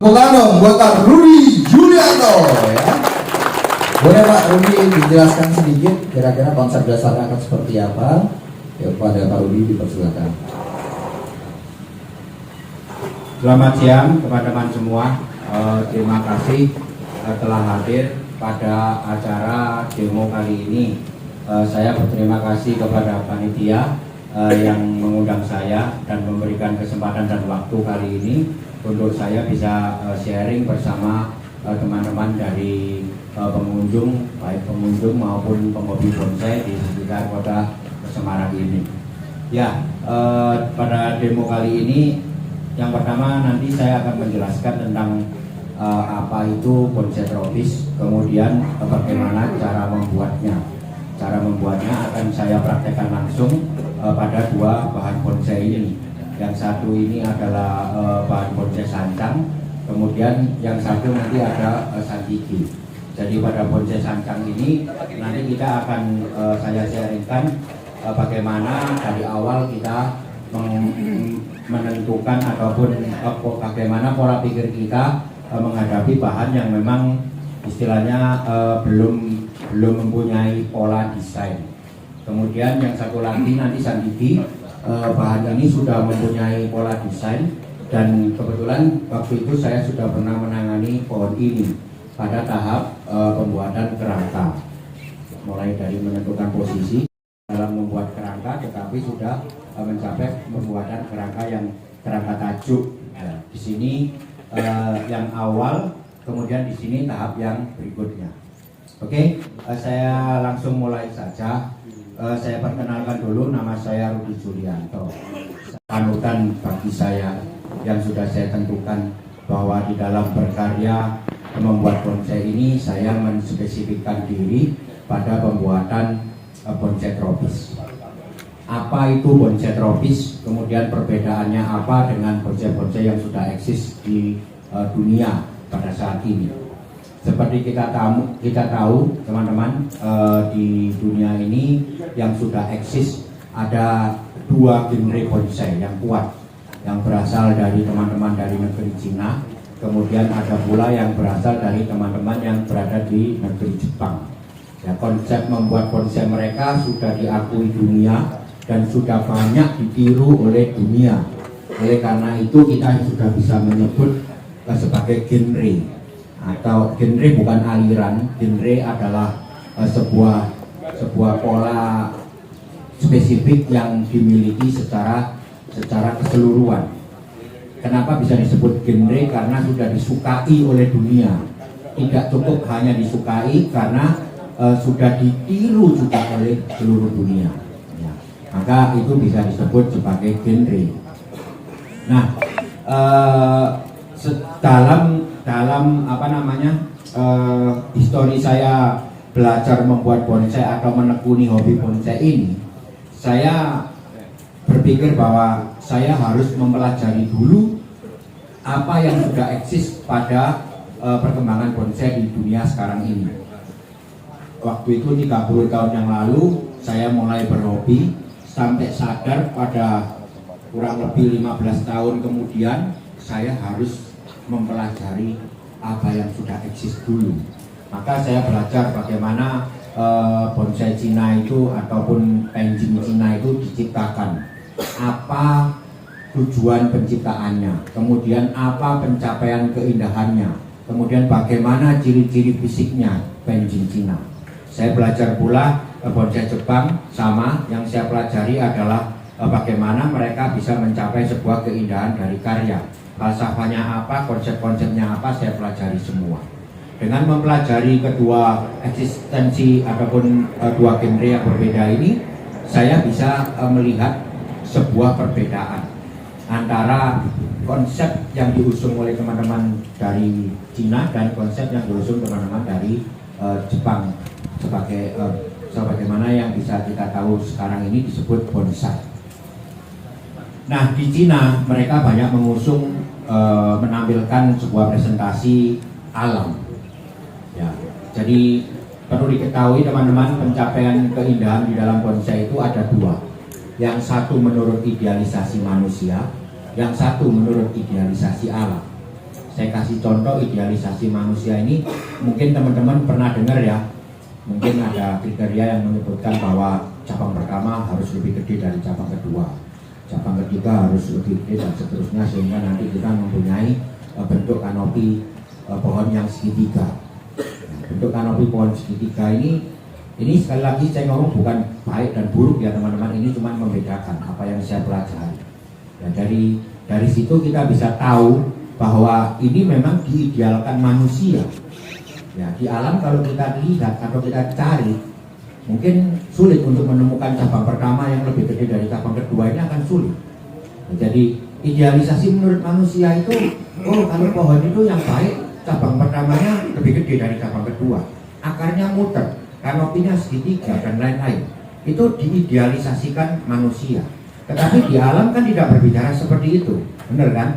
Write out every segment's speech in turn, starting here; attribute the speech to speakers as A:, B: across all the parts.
A: Bukan buat Pak Rudi Julianto ya. Boleh Pak Rudi dijelaskan sedikit kira-kira konsep dasarnya akan seperti apa? Ya, pada Pak Rudi dipersilakan.
B: Selamat siang teman-teman semua. Terima kasih telah hadir pada acara demo kali ini. Saya berterima kasih kepada panitia yang mengundang saya dan memberikan kesempatan dan waktu kali ini untuk saya bisa sharing bersama teman-teman dari pengunjung, baik pengunjung maupun penghobi bonsai di sekitar kota Semarang ini. Ya, pada demo kali ini yang pertama nanti saya akan menjelaskan tentang apa itu bonsai tropis, kemudian bagaimana cara membuatnya. Cara membuatnya akan saya praktekkan langsung pada dua bahan bonsai ini. Yang satu ini adalah bahan bonsai sancang, kemudian yang satu nanti ada sandigi. Jadi pada bonsai sancang ini nanti kita akan saya sharingkan bagaimana dari awal kita menentukan ataupun bagaimana pola pikir kita menghadapi bahan yang memang istilahnya belum mempunyai pola desain. Kemudian yang satu lagi nanti sandigi, bahan ini sudah mempunyai pola desain dan kebetulan waktu itu saya sudah pernah menangani pohon ini pada tahap pembuatan kerangka, mulai dari menentukan posisi dalam membuat kerangka, tetapi sudah mencapai pembuatan kerangka yang kerangka tajuk. Nah, di sini yang awal, kemudian di sini tahap yang berikutnya. Oke, saya langsung mulai saja. Saya perkenalkan dulu, nama saya Rudi Julianto. Panutan bagi saya yang sudah saya tentukan bahwa di dalam berkarya membuat bonsai ini saya menspesifikkan diri pada pembuatan bonsai tropis. Apa itu bonsai tropis? Kemudian perbedaannya apa dengan bonsai-bonsai yang sudah eksis di dunia pada saat ini? Seperti kita tahu teman-teman, di dunia ini yang sudah eksis ada dua genre bonsai yang kuat, yang berasal dari teman-teman dari negeri Cina, kemudian ada pula yang berasal dari teman-teman yang berada di negeri Jepang. Ya, konsep membuat bonsai mereka sudah diakui dunia dan sudah banyak ditiru oleh dunia. Oleh karena itu kita sudah bisa menyebut sebagai genre. Atau genre bukan aliran, genre adalah sebuah pola spesifik yang dimiliki secara keseluruhan. Kenapa bisa disebut genre? Karena sudah disukai oleh dunia. Tidak cukup hanya disukai, karena sudah ditiru juga oleh seluruh dunia. Ya, maka itu bisa disebut sebagai genre. Nah, dalam apa namanya histori saya belajar membuat bonsai atau menekuni hobi bonsai ini, saya berpikir bahwa saya harus mempelajari dulu apa yang sudah eksis pada perkembangan bonsai di dunia sekarang ini. Waktu itu 30 tahun yang lalu saya mulai berhobi sampai sadar pada kurang lebih 15 tahun kemudian saya harus mempelajari apa yang sudah eksis dulu. Maka saya belajar bagaimana bonsai Cina itu ataupun penjing Cina itu diciptakan, apa tujuan penciptaannya, kemudian apa pencapaian keindahannya, kemudian bagaimana ciri-ciri fisiknya penjing Cina. Saya belajar pula bonsai Jepang, sama yang saya pelajari adalah bagaimana mereka bisa mencapai sebuah keindahan dari karya. Falsafahnya apa, konsep-konsepnya apa, saya pelajari semua. Dengan mempelajari kedua eksistensi ataupun dua genre yang berbeda ini, saya bisa melihat sebuah perbedaan antara konsep yang diusung oleh teman-teman dari Cina dan konsep yang diusung teman-teman dari Jepang sebagaimana yang bisa kita tahu sekarang ini disebut bonsai. Nah, di Cina mereka banyak mengusung menampilkan sebuah presentasi alam. Ya, jadi perlu diketahui teman-teman, pencapaian keindahan di dalam bonsai itu ada dua. Yang satu menurut idealisasi manusia, yang satu menurut idealisasi alam. Saya kasih contoh idealisasi manusia ini, mungkin teman-teman pernah dengar ya, mungkin ada kriteria yang menyebutkan bahwa cabang pertama harus lebih gede dari cabang kedua, cabang ketiga harus lebih gede dan seterusnya, sehingga nanti kita mempunyai bentuk kanopi pohon yang segitiga. Bentuk kanopi pohon segitiga ini sekali lagi saya ngomong bukan baik dan buruk ya teman-teman, ini cuma membedakan apa yang saya pelajari. Ya, dari situ kita bisa tahu bahwa ini memang diidealkan manusia. Ya, di alam kalau kita lihat atau kita cari, mungkin sulit untuk menemukan cabang pertama yang lebih gede dari cabang kedua, ini akan sulit. Ya, jadi idealisasi menurut manusia itu, oh kalau pohon itu yang baik, cabang pertamanya lebih gede dari cabang kedua, akarnya muter, kanopinya segitiga dan lain-lain. Itu diidealisasikan manusia. Tetapi di alam kan tidak berbicara seperti itu, benar kan?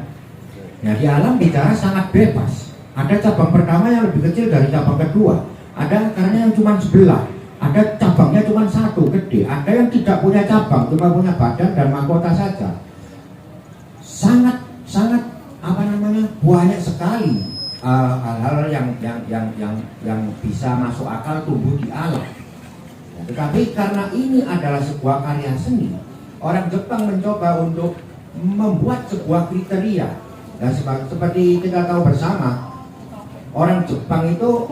B: Ya, di alam bicara sangat bebas. Ada cabang pertama yang lebih kecil dari cabang kedua, ada akarnya yang cuma sebelah, ada cabangnya cuma satu gede, ada yang tidak punya cabang, cuma punya badan dan mahkota saja. Sangat banyak sekali hal-hal yang bisa masuk akal tumbuh di alam. Ya, tetapi karena ini adalah sebuah karya seni, orang Jepang mencoba untuk membuat sebuah kriteria. Dan seperti kita tahu bersama, orang Jepang itu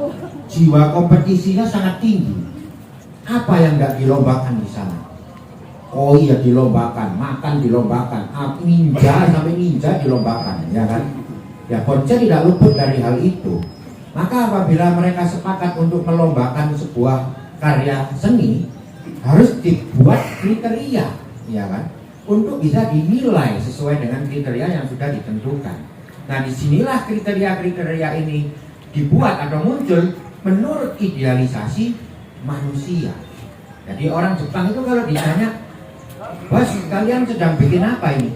B: jiwa kompetisinya sangat tinggi. Apa yang nggak dilombakan di sana? Oh iya dilombakan, makan dilombakan, ninja sampai ninja dilombakan, ya kan? Ya Bonce tidak luput dari hal itu. Maka apabila mereka sepakat untuk melombakan sebuah karya seni, harus dibuat kriteria, ya kan? Untuk bisa dinilai sesuai dengan kriteria yang sudah ditentukan. Nah disinilah kriteria-kriteria ini dibuat atau muncul menurut idealisasi manusia. Jadi orang Jepang itu kalau ditanya, bos kalian sedang bikin apa ini?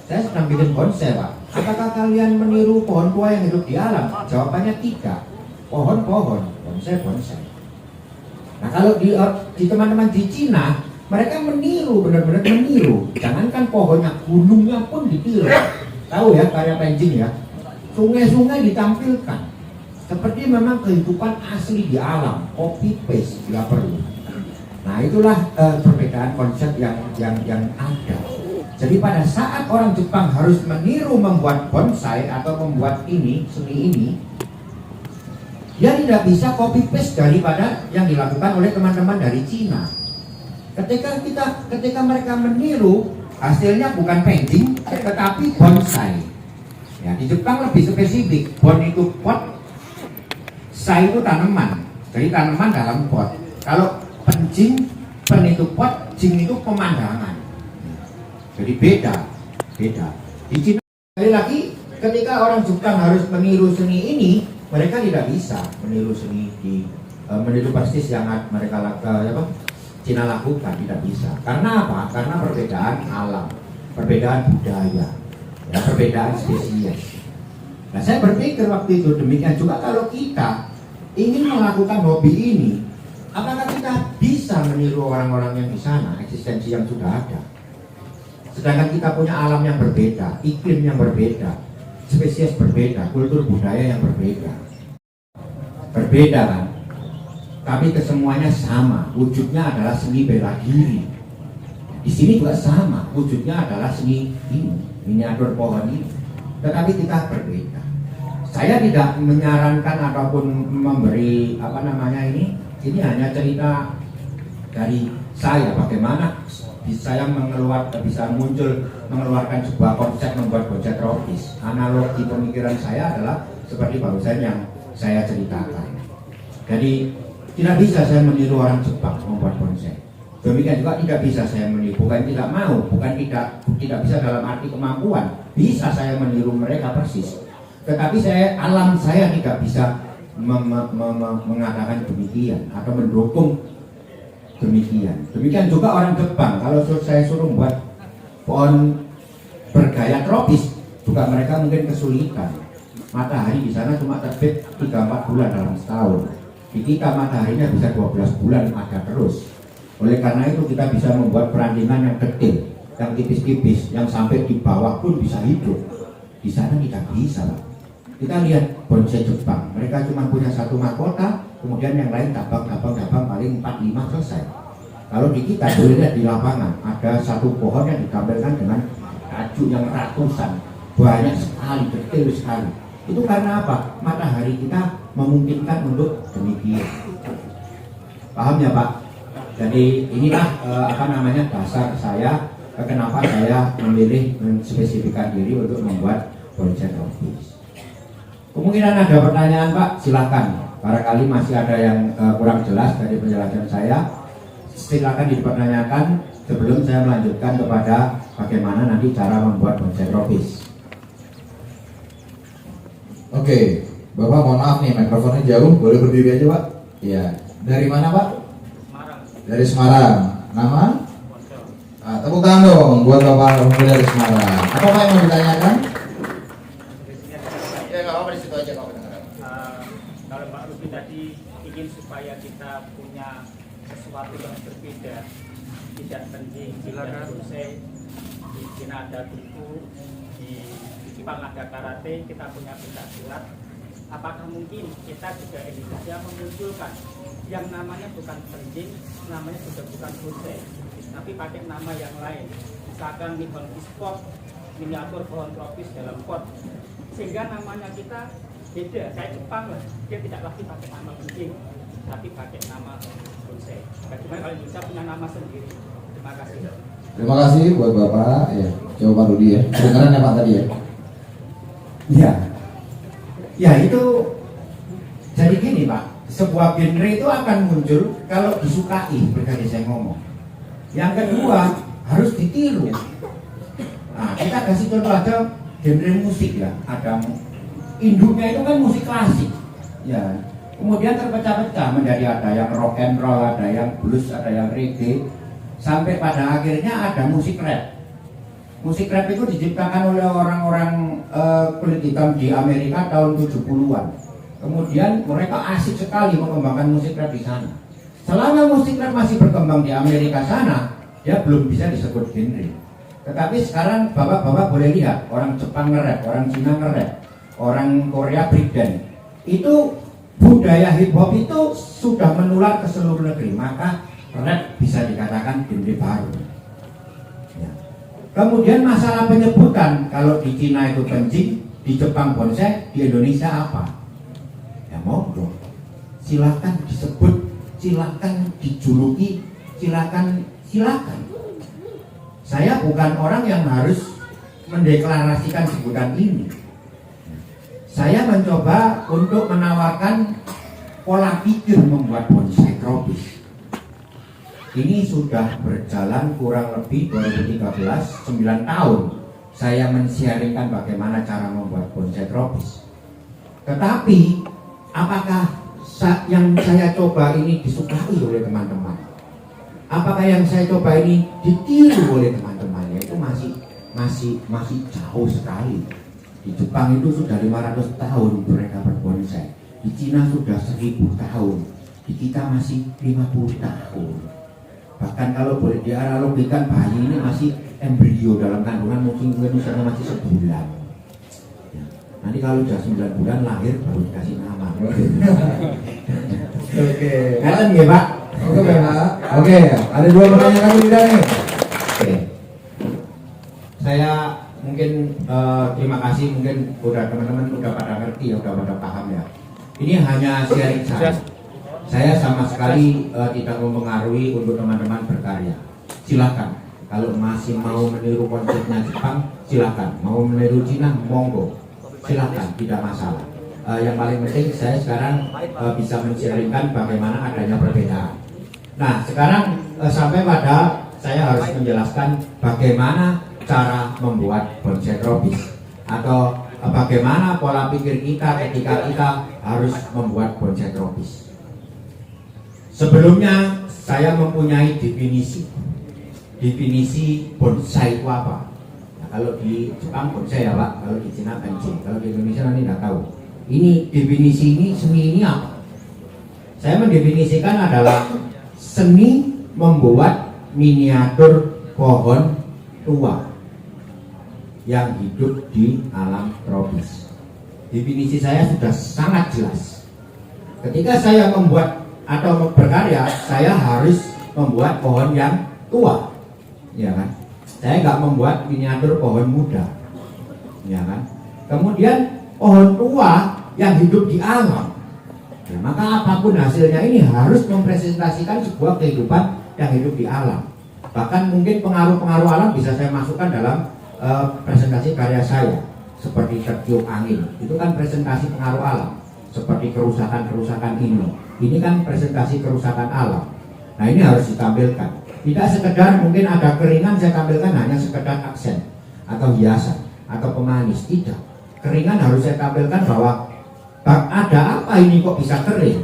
B: Saya sedang bikin bonsai pak. Apakah kalian meniru pohon tua yang hidup di alam? Jawabannya tidak. Pohon-pohon, bonsai-bonsai. Nah kalau di teman-teman di Cina, mereka meniru, benar-benar meniru. Jangankan pohonnya, gunungnya pun ditiru. Tahu ya karya painting ya. Sungai-sungai ditampilkan. Seperti memang kehidupan asli di alam. Copy paste tidak perlu. Nah itulah perbedaan konsep yang ada. Jadi pada saat orang Jepang harus meniru membuat bonsai atau membuat seni ini, dia tidak bisa copy paste daripada yang dilakukan oleh teman-teman dari Cina. Ketika mereka meniru, hasilnya bukan painting tetapi bonsai. Ya, di Jepang lebih spesifik, bon itu pot, sai itu tanaman. Jadi tanaman dalam pot. Kalau penjing, pen itu pot, jing itu pemandangan. Jadi beda. Di Cina sekali lagi, ketika orang Jepang harus meniru seni ini, mereka tidak bisa meniru seni meniru persis yang mereka Cina lakukan, tidak bisa. Karena apa? Karena perbedaan alam, perbedaan budaya, ya, perbedaan spesies. Nah saya berpikir waktu itu demikian juga kalau kita ingin melakukan hobi ini, apakah kita bisa meniru orang-orang yang di sana, eksistensi yang sudah ada? Sedangkan kita punya alam yang berbeda, iklim yang berbeda, spesies berbeda, kultur budaya yang berbeda. Berbeda kan? Tapi kesemuanya sama, wujudnya adalah seni bela diri. Di sini juga sama, wujudnya adalah seni ini, miniatur pohon ini. Tetapi kita berbeda. Saya tidak menyarankan ataupun memberi ini hanya cerita dari saya bagaimana saya bisa mengeluarkan sebuah konsep membuat bonsai tropis. Analogi pemikiran saya adalah seperti barusan yang saya ceritakan. Jadi tidak bisa saya meniru orang Jepang membuat bonsai. Demikian juga tidak bisa saya meniru, bukan tidak mau, bukan tidak bisa dalam arti kemampuan. Bisa saya meniru mereka persis. Tetapi alam saya tidak bisa mengatakan demikian atau mendukung demikian. Demikian juga orang Jepang, kalau saya suruh membuat pohon bergaya tropis, juga mereka mungkin kesulitan. Matahari di sana cuma terbit 3-4 bulan dalam setahun. Di kita mataharinya bisa 12 bulan ada terus. Oleh karena itu kita bisa membuat perandingan yang kecil, yang tipis-tipis, yang sampai di bawah pun bisa hidup. Di sana tidak bisa, Pak. Kita lihat bonsai Jepang, mereka cuma punya satu mahkota, kemudian yang lain dabang paling 4-5 selesai. Kalau di kita boleh lihat di lapangan ada satu pohon yang ditampilkan dengan kayu yang ratusan, banyak sekali, detail sekali. Itu karena apa? Matahari kita memungkinkan untuk demikian. Paham ya Pak? Jadi inilah dasar saya kenapa saya memilih menspesifikkan diri untuk membuat bonsai tropis. Kemungkinan ada pertanyaan Pak, silakan. Barangkali masih ada yang kurang jelas dari penjelasan saya. Silakan dipertanyakan sebelum saya melanjutkan kepada bagaimana nanti cara membuat bonsai tropis.
A: Oke, Bapak mohon maaf nih, mikrofonnya jauh, boleh berdiri aja Pak? Iya. Dari mana Pak?
C: Semarang.
A: Dari Semarang. Nama? Tepuk tangan dong buat Bapak Rudi dari Semarang. Apa Pak yang mau ditanyakan? Ya nggak apa-apa, di situ aja Pak.
C: Kalau Pak Rudi tadi ingin supaya kita punya sesuatu yang berbeda, tidak penting, tidak bonsai. Di Cina ada kuku, di Jepang ada karate, kita punya pencak silat. Apakah mungkin kita juga Indonesia memunculkan yang namanya bukan penting, namanya sudah bukan bonsai, tapi pakai nama yang lain, misalkan Nippon Spot, miniatur pohon tropis dalam pot, sehingga namanya kita beda, kayak Jepang lah, dia tidak lagi pakai nama penting, tapi pakai nama bonsai. Bagaimana kalau Indonesia punya nama sendiri? Terima kasih.
A: Terima kasih buat Bapak. Ya, coba Pak Rudi ya. Kedengaran ya Pak tadi ya?
B: Iya. Ya itu jadi gini Pak, sebuah genre itu akan muncul kalau disukai, berkali saya ngomong. Yang kedua harus ditiru. Nah, kita kasih contoh aja genre musik ya, ada induknya itu kan musik klasik, ya. Kemudian terpecah-pecah menjadi ada yang rock and roll, ada yang blues, ada yang reggae, sampai pada akhirnya ada musik rap. Musik rap itu diciptakan oleh orang-orang kulit hitam di Amerika tahun 70-an. Kemudian mereka asik sekali mengembangkan musik rap di sana. Selama musik rap masih berkembang di Amerika sana, dia belum bisa disebut genre. Tetapi sekarang bapak-bapak boleh lihat, orang Jepang nge-rap, orang Cina nge-rap, orang Korea breakdance. Itu budaya hip hop itu sudah menular ke seluruh negeri, maka rap bisa dikatakan genre baru. Ya. Kemudian masalah penyebutan, kalau di Cina itu kencing, di Jepang bonsai, di Indonesia apa? Ya monggo, silakan disebut, silakan dijuluki, silakan. Saya bukan orang yang harus mendeklarasikan sebutan ini. Saya mencoba untuk menawarkan pola pikir membuat bonsai tropis. Ini sudah berjalan kurang lebih 2013, 9 tahun saya mensiarkan bagaimana cara membuat bonsai tropis. Tetapi apakah yang saya coba ini disukai oleh teman-teman? Apakah yang saya coba ini ditiru oleh teman-teman? Ya, itu masih jauh sekali. Di Jepang itu sudah 500 tahun mereka berbonsai. Di Cina sudah 1000 tahun. Di kita masih 50 tahun. Bahkan kalau boleh dianalogikan, bayi ini masih embrio dalam kandungan, mungkin usianya masih sebulan. Ya. Nanti kalau sudah 9 bulan lahir baru dikasih nama.
A: Oke.
B: Kalian ya Pak?
A: Oke Pak. Oke, ada 2 pertanyaan lagi tidak nih?
B: Oke. Saya mungkin terima kasih, mungkin udah teman-teman udah pada ngerti ya, udah pada paham ya. Ini hanya sharing saya. Saya sama sekali tidak mempengaruhi untuk teman-teman berkarya. Silakan. Kalau masih mau meniru konsepnya Jepang, silakan. Mau meniru Cina, monggo. Silakan, tidak masalah. Yang paling penting saya sekarang bisa men-sharingkan bagaimana adanya perbedaan. Nah, sekarang sampai pada saya harus menjelaskan bagaimana cara membuat bonsai tropis, atau bagaimana pola pikir kita ketika kita harus membuat bonsai tropis. Sebelumnya saya mempunyai definisi bonsai itu apa. Nah, kalau di Jepang bonsai ya Pak, kalau di Cina kencing, kalau di Indonesia nanti nggak tahu. Ini definisi ini, seni ini apa? Saya mendefinisikan adalah seni membuat miniatur pohon tua yang hidup di alam tropis. definisi saya sudah sangat jelas. Ketika saya membuat atau berkarya, saya harus membuat pohon yang tua, ya kan? Saya nggak membuat miniatur pohon muda, ya kan? Kemudian pohon tua yang hidup di alam, ya, maka apapun hasilnya ini harus mempresentasikan sebuah kehidupan yang hidup di alam. Bahkan mungkin pengaruh-pengaruh alam bisa saya masukkan dalam presentasi karya saya, seperti tertiup angin, itu kan presentasi pengaruh alam. Seperti kerusakan-kerusakan ini kan presentasi kerusakan alam. Nah, ini harus ditampilkan. Tidak sekedar mungkin ada keringan saya tampilkan hanya sekedar aksen atau hiasan atau pemanis, tidak. Keringan harus saya tampilkan bahwa ada apa ini kok bisa kering.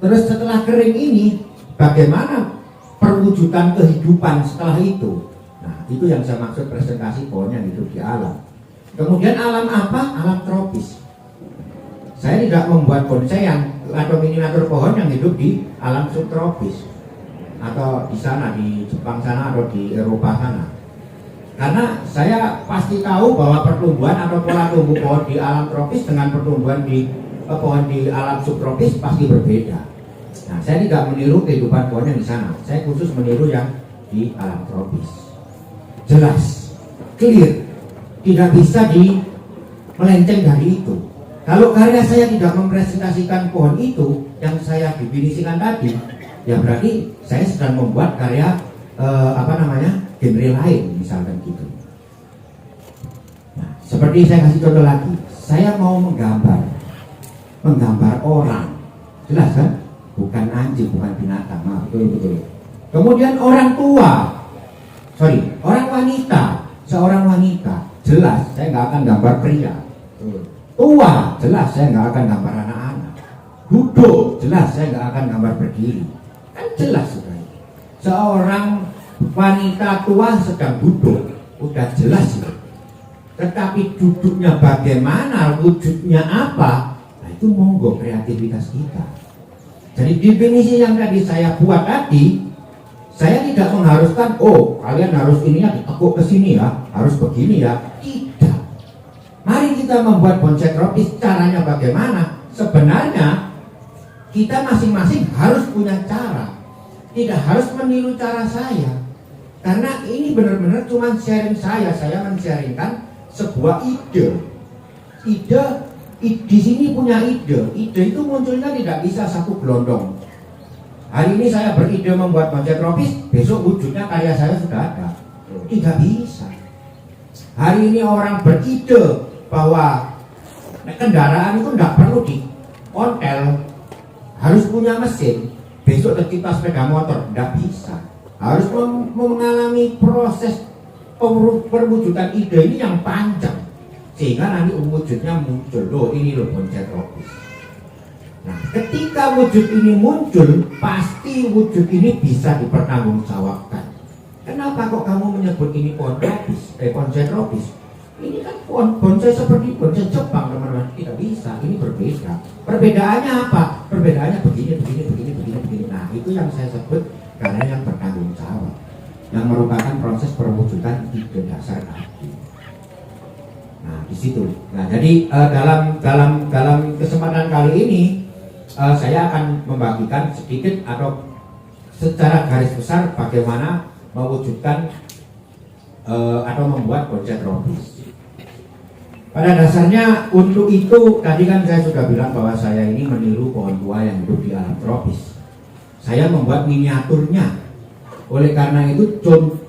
B: Terus setelah kering ini bagaimana perwujudan kehidupan setelah itu. Nah, itu yang saya maksud presentasi pohon yang hidup di alam. Kemudian alam apa? Alam tropis. Saya tidak membuat bonsai yang atau miniatur pohon yang hidup di alam subtropis atau di sana, di Jepang sana atau di Eropa sana. Karena saya pasti tahu bahwa pertumbuhan atau pola tumbuh pohon di alam tropis dengan pertumbuhan di pohon di alam subtropis pasti berbeda. Nah, saya tidak meniru kehidupan pohon yang di sana. Saya khusus meniru yang di alam tropis. Jelas, clear, tidak bisa melenceng dari itu. Kalau karya saya tidak mempresentasikan pohon itu yang saya definisikan tadi, ya berarti saya sedang membuat karya genre lain, misalkan gitu. Nah, seperti saya kasih contoh lagi, saya mau menggambar orang, jelas kan? Bukan anjing, bukan binatang, nah, betul. Kemudian orang wanita, seorang wanita, jelas saya nggak akan gambar pria. Tua, jelas saya nggak akan gambar anak-anak. Duduk, jelas saya nggak akan gambar berdiri. Kan jelas sudah. Seorang wanita tua sedang duduk, udah jelas itu. Tetapi duduknya bagaimana, wujudnya apa, nah itu monggo kreativitas kita. Jadi definisi yang tadi saya buat tadi, saya tidak mengharuskan, oh kalian harus ininya ditekuk ke sini ya, harus begini ya. Tidak. Mari kita membuat bonsai tropis, caranya bagaimana? Sebenarnya kita masing-masing harus punya cara. Tidak harus meniru cara saya. Karena ini benar-benar cuma sharing saya men-sharingkan sebuah ide. Di sini punya ide. Ide itu munculnya tidak bisa satu gelondong. Hari ini saya beride membuat bonsai tropis, besok wujudnya karya saya sudah ada. Tidak bisa. Hari ini orang beride bahwa kendaraan itu tidak perlu dikontel, harus punya mesin, besok tercipta sepeda motor, tidak bisa. Harus mengalami proses perwujudan ide ini yang panjang, sehingga nanti wujudnya muncul. Loh, ini loh bonsai tropis. Nah, ketika wujud ini muncul, pasti wujud ini bisa dipertanggungjawabkan. Kenapa kok kamu menyebut ini pohon tropis, bonsai tropis? Ini kan bonsai seperti bonsai Jepang, teman-teman. Tidak bisa, ini berbeda. Perbedaannya apa? Perbedaannya begini. Nah, itu yang saya sebut karya yang bertanggung jawab, yang merupakan proses perwujudan ide dasar tadi. Nah, di situ. Nah, jadi dalam kesempatan kali ini saya akan membagikan sedikit atau secara garis besar bagaimana mewujudkan atau membuat bonsai tropis. Pada dasarnya untuk itu tadi kan saya sudah bilang bahwa saya ini meniru pohon tua yang hidup di alam tropis. Saya membuat miniaturnya. Oleh karena itu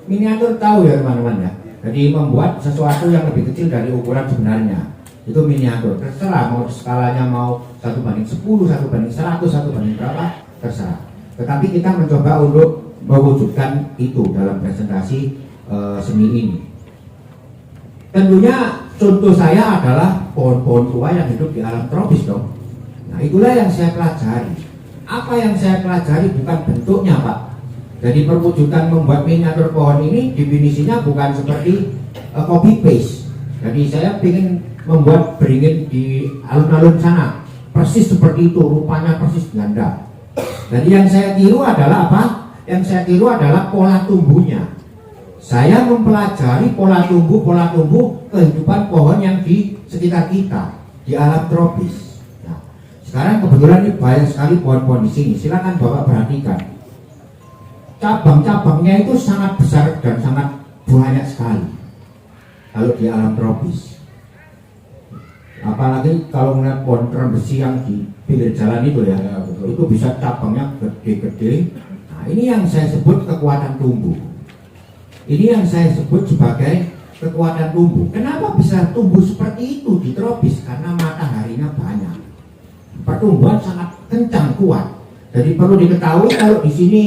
B: miniatur tahu ya teman-teman ya. Jadi membuat sesuatu yang lebih kecil dari ukuran sebenarnya. Itu miniatur. Terserah mau skalanya mau 1:10, 1:100, 1 berapa, terserah. Tetapi kita mencoba untuk mewujudkan itu dalam presentasi seni ini. Tentunya contoh saya adalah pohon-pohon tua yang hidup di alam tropis dong. Nah, itulah yang saya pelajari. Apa yang saya pelajari bukan bentuknya, Pak. Jadi perwujudan membuat miniatur pohon ini definisinya bukan seperti copy paste. Jadi saya ingin membuat beringin di alun-alun sana persis seperti itu, rupanya persis ganda. Jadi yang saya tiru adalah apa? Yang saya tiru adalah pola tumbuhnya. Saya mempelajari pola tumbuh kehidupan pohon yang di sekitar kita. di alam tropis. Nah, sekarang kebetulan ini banyak sekali pohon-pohon di sini. Silakan Bapak perhatikan. Cabang-cabangnya itu sangat besar dan sangat banyak sekali kalau di alam tropis. Apalagi kalau melihat pohon besi yang di pinggir jalan itu ya, itu bisa cabangnya gede-gede. Nah, ini yang saya sebut kekuatan tumbuh. Ini yang saya sebut sebagai kekuatan tumbuh. Kenapa bisa tumbuh seperti itu di tropis? Karena mataharinya banyak. Pertumbuhan sangat kencang, kuat. Jadi perlu diketahui kalau di sini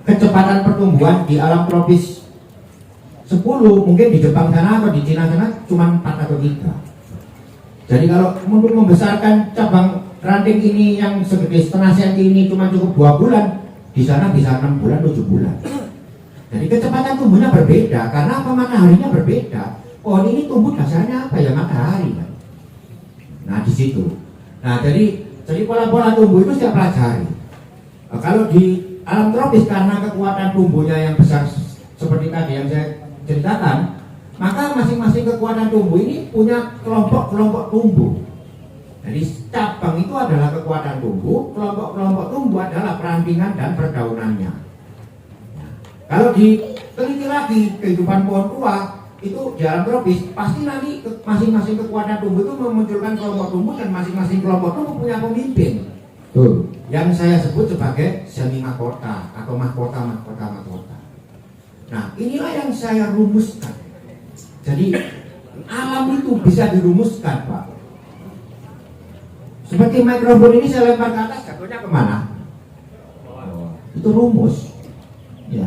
B: kecepatan pertumbuhan di alam tropis 10, mungkin di Jepang sana atau di Cina sana cuma 4 atau 3. Jadi kalau untuk membesarkan cabang ranting ini yang segede setengah senti ini cuma cukup 2 bulan, di sana bisa 6 bulan, 7 bulan. Jadi kecepatan tumbuhnya berbeda, karena apa? Mataharinya berbeda. Pohon ini tumbuh dasarnya apa ya? Matahari kan. Nah di situ. Nah jadi pola-pola tumbuh itu saya pelajari. Nah, kalau di alam tropis karena kekuatan tumbuhnya yang besar seperti tadi yang saya ceritakan, maka masing-masing kekuatan tumbuh ini punya kelompok-kelompok tumbuh. Jadi cabang itu adalah kekuatan tumbuh, kelompok-kelompok tumbuh adalah perantingan dan perdaunannya. Nah, kalau diteliti lagi kehidupan pohon tua itu di alam tropis, pasti nanti masing-masing kekuatan tumbuh itu memunculkan kelompok tumbuh dan masing-masing kelompok tumbuh punya pemimpin. Yang saya sebut sebagai semi mahkota atau mahkota. Nah, inilah yang saya rumuskan. Jadi alam itu bisa dirumuskan, Pak. Seperti mikrofon ini saya lempar ke atas, jatuhnya kemana? Itu rumus. Ya.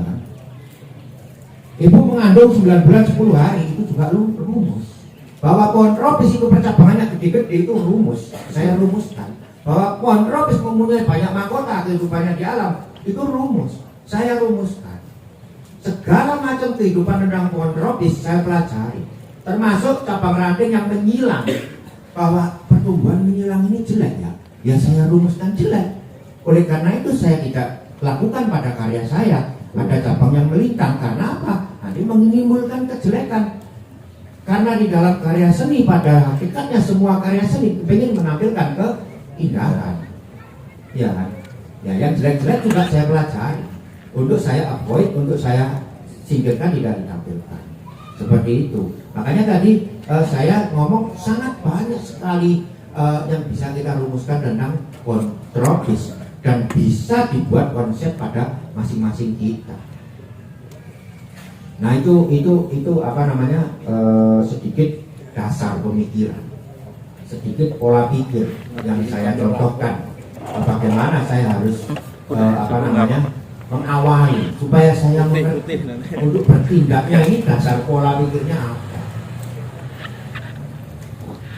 B: Ibu mengandung 9 bulan 10 hari, itu juga rumus. Bahwa pohon tropis itu percabangannya gede-gede, itu rumus. Saya rumuskan. Bahwa pohon tropis mempunyai banyak mahkota kehidupannya di alam, itu rumus. Saya rumuskan. Segala macam kehidupan tentang pohon tropis saya pelajari, termasuk cabang ranting yang menyilang. Bahwa pertumbuhan menyilang ini jelek ya saya rumuskan jelek. Oleh karena itu saya tidak lakukan pada karya saya. Ada cabang yang melintang, karena apa? Nanti menimbulkan kejelekan. Karena di dalam karya seni, pada hakikatnya semua karya seni ingin menampilkan keindahan. Ya kan? Ya, yang jelek-jelek juga saya pelajari. Untuk saya avoid, untuk saya singkirkan, tidak ditampilkan. Seperti itu. Makanya tadi saya ngomong sangat banyak sekali yang bisa kita rumuskan tentang pohon tropis dan bisa dibuat konsep pada masing-masing kita. Nah itu apa namanya, sedikit dasar pemikiran, sedikit pola pikir yang saya contohkan. Bagaimana saya harus mengawali supaya saya mengerti untuk bertindaknya ini dasar pola pikirnya apa.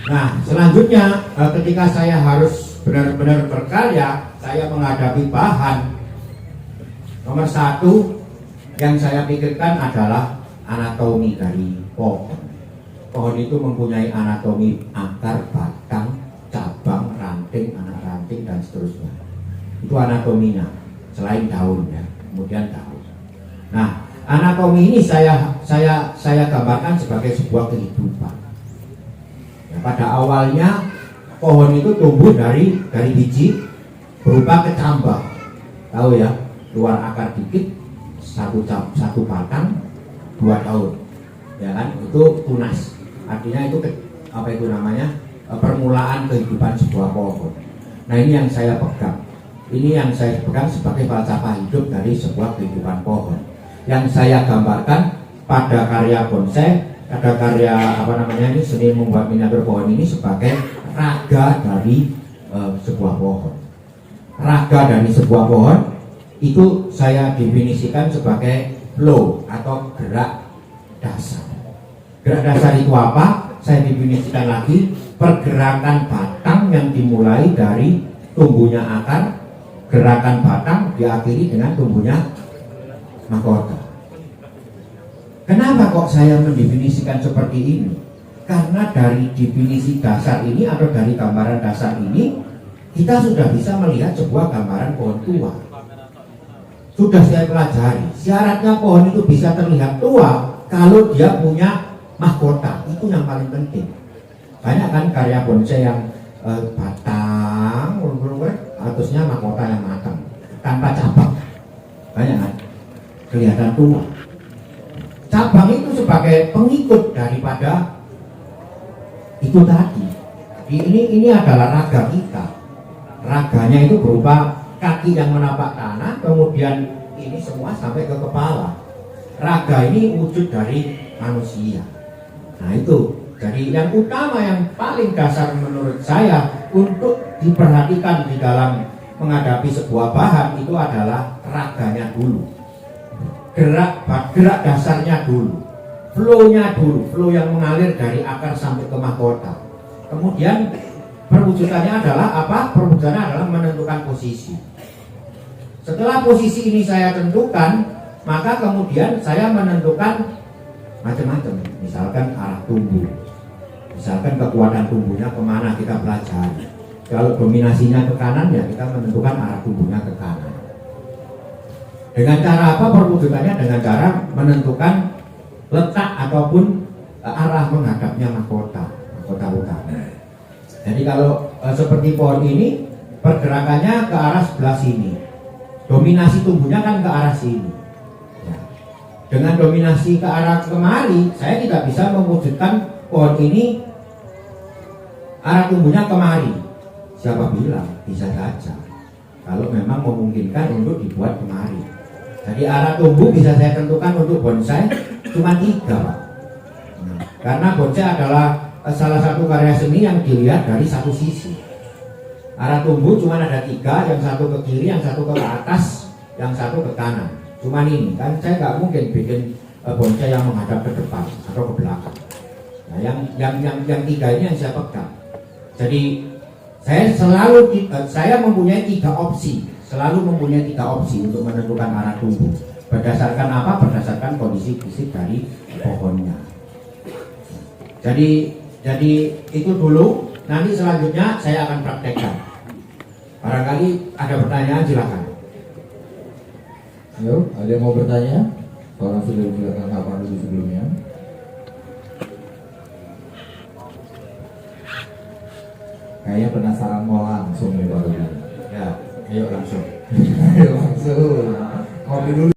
B: Nah selanjutnya ketika saya harus benar-benar berkarya, saya menghadapi bahan. Nomor 1 yang saya pikirkan adalah anatomi dari pohon. Pohon itu mempunyai anatomi akar, batang, cabang, ranting, anak ranting dan seterusnya. Itu anatominya. Selain daun ya, kemudian daun. Nah, anatomi ini saya gambarkan sebagai sebuah kehidupan. Ya, pada awalnya pohon itu tumbuh dari biji berupa kecambah. Tahu ya, keluar akar dikit, satu batang, 2 daun. Ya kan, itu tunas. Artinya itu permulaan kehidupan sebuah pohon. Nah, ini yang saya pegang. Ini yang saya pegang sebagai falsafah hidup dari sebuah kehidupan pohon. Yang saya gambarkan pada karya bonsai, ada karya ini seni membuat miniatur pohon ini sebagai raga dari sebuah pohon. Raga dari sebuah pohon itu saya definisikan sebagai flow atau gerak dasar. Gerak dasar itu apa? Saya definisikan lagi, pergerakan batang yang dimulai dari tumbuhnya akar, gerakan batang diakhiri dengan tumbuhnya mahkota. Kenapa kok saya mendefinisikan seperti ini? Karena dari definisi dasar ini atau dari gambaran dasar ini, kita sudah bisa melihat sebuah gambaran pohon tua. Sudah saya pelajari, syaratnya pohon itu bisa terlihat tua kalau dia punya mahkota. Itu yang paling penting. Banyak kan karya bonsai yang batang, atasnya mahkota yang matang, tanpa cabang. Banyak kan? Kelihatan tua. Cabang itu sebagai pengikut daripada itu tadi. Ini adalah raga kita. Raganya itu berupa kaki yang menapak tanah, kemudian ini semua sampai ke kepala. Raga ini wujud dari manusia. Nah itu, jadi yang utama, yang paling dasar menurut saya untuk diperhatikan di dalam menghadapi sebuah bahan itu adalah raganya dulu, gerak dasarnya dulu, flow-nya dulu, flow yang mengalir dari akar sampai ke mahkota. Kemudian perwujudannya adalah apa? Perwujudannya adalah menentukan posisi. Setelah posisi ini saya tentukan, maka kemudian saya menentukan macam-macam, misalkan arah tumbuh, misalkan kekuatan tumbuhnya kemana kita pelajari. Kalau dominasinya ke kanan, ya kita menentukan arah tumbuhnya ke kanan. Dengan cara apa perwujudannya? Dengan cara menentukan letak ataupun arah menghadapnya mahkota utama. Jadi kalau seperti pohon ini, pergerakannya ke arah sebelah sini, dominasi tumbuhnya kan ke arah sini. Ya. Dengan dominasi ke arah kemari, saya tidak bisa mewujudkan pohon ini arah tumbuhnya kemari. Siapa bilang? Bisa saja, kalau memang memungkinkan untuk dibuat kemari. Jadi arah tumbuh bisa saya tentukan untuk bonsai cuma 3, Pak. Nah, karena bonsai adalah salah satu karya seni yang dilihat dari satu sisi. Arah tumbuh cuma ada 3, yang satu ke kiri, yang satu ke atas, yang satu ke kanan. Cuma ini, kan saya nggak mungkin bikin bonsai yang menghadap ke depan atau ke belakang. Nah, yang 3 ini yang saya pegang. Jadi saya mempunyai 3 opsi, selalu mempunyai 3 opsi untuk menentukan arah tumbuh. Berdasarkan apa? Berdasarkan kondisi fisik dari pohonnya. Jadi itu dulu. Nanti selanjutnya saya akan praktekkan. Barangkali ada pertanyaan, silakan.
A: Yo, ada yang mau bertanya? Orang sudah menjelaskan apa dulu sebelumnya. Kayaknya penasaran mau langsung nih baru.
B: Ya, ayo langsung.
A: Ayo langsung. Kopi dulu.